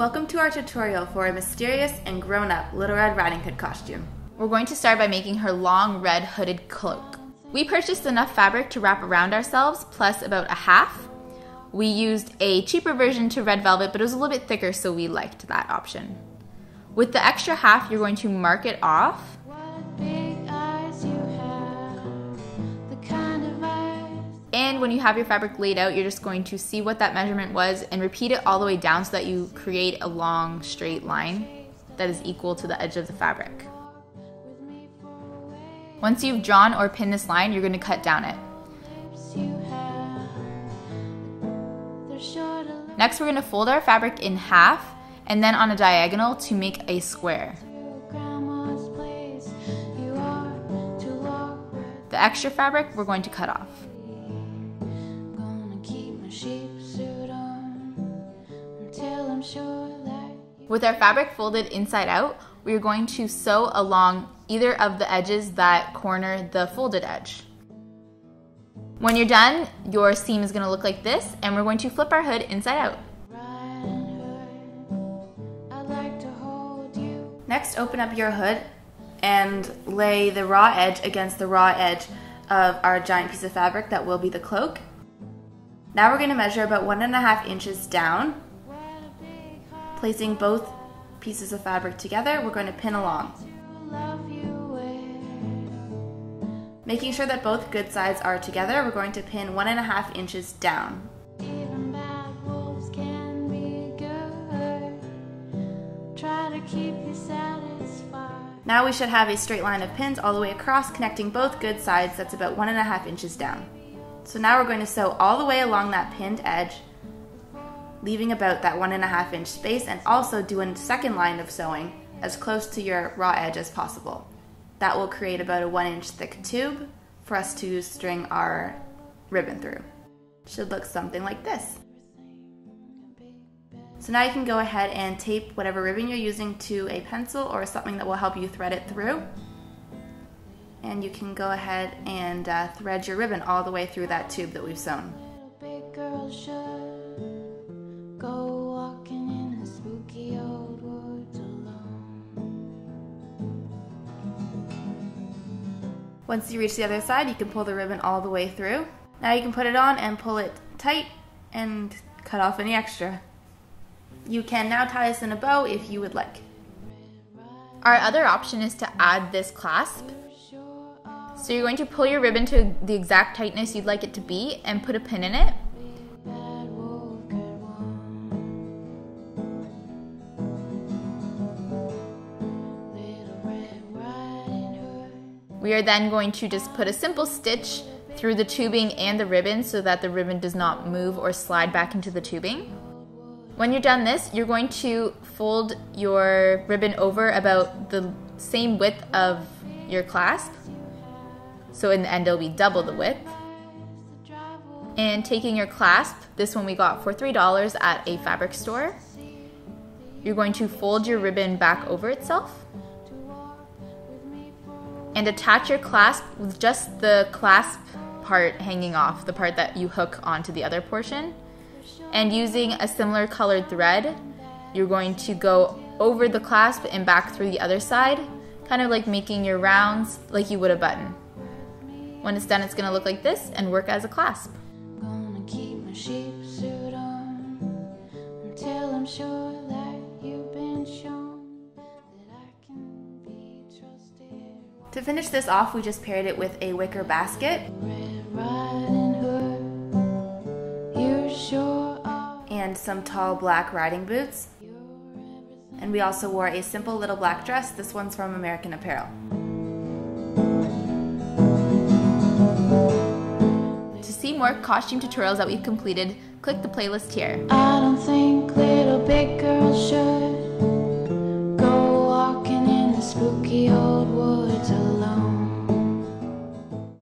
Welcome to our tutorial for a mysterious and grown-up Little Red Riding Hood costume. We're going to start by making her long red hooded cloak. We purchased enough fabric to wrap around ourselves, plus about a half. We used a cheaper version to red velvet, but it was a little bit thicker, so we liked that option. With the extra half, you're going to mark it off. And when you have your fabric laid out, you're just going to see what that measurement was and repeat it all the way down so that you create a long straight line that is equal to the edge of the fabric. Once you've drawn or pinned this line, you're going to cut down it. Next, we're going to fold our fabric in half and then on a diagonal to make a square. The extra fabric we're going to cut off. With our fabric folded inside out, we are going to sew along either of the edges that corner the folded edge. When you're done, your seam is going to look like this, and we're going to flip our hood inside out. Next, open up your hood and lay the raw edge against the raw edge of our giant piece of fabric that will be the cloak. Now we're going to measure about 1.5 inches down. Placing both pieces of fabric together, we're going to pin along. Making sure that both good sides are together, we're going to pin 1.5 inches down. Now we should have a straight line of pins all the way across, connecting both good sides. That's about 1.5 inches down. So now we're going to sew all the way along that pinned edge, leaving about that 1.5 inch space, and also do a second line of sewing as close to your raw edge as possible. That will create about a 1 inch thick tube for us to string our ribbon through. Should look something like this. So now you can go ahead and tape whatever ribbon you're using to a pencil or something that will help you thread it through. And you can go ahead and thread your ribbon all the way through that tube that we've sewn. Once you reach the other side, you can pull the ribbon all the way through. Now you can put it on and pull it tight and cut off any extra. You can now tie this in a bow if you would like. Our other option is to add this clasp. So you're going to pull your ribbon to the exact tightness you'd like it to be and put a pin in it. We are then going to just put a simple stitch through the tubing and the ribbon so that the ribbon does not move or slide back into the tubing. When you're done this, you're going to fold your ribbon over about the same width of your clasp. So in the end, it'll be double the width. And taking your clasp, this one we got for $3 at a fabric store, you're going to fold your ribbon back over itself and attach your clasp with just the clasp part hanging off, the part that you hook onto the other portion. And using a similar colored thread, you're going to go over the clasp and back through the other side, kind of like making your rounds like you would a button. When it's done, it's going to look like this and work as a clasp. To finish this off, we just paired it with a wicker basket and some tall black riding boots. And we also wore a simple little black dress. This one's from American Apparel. To see more costume tutorials that we've completed, click the playlist here. I don't think little big girls should go walking in the spooky old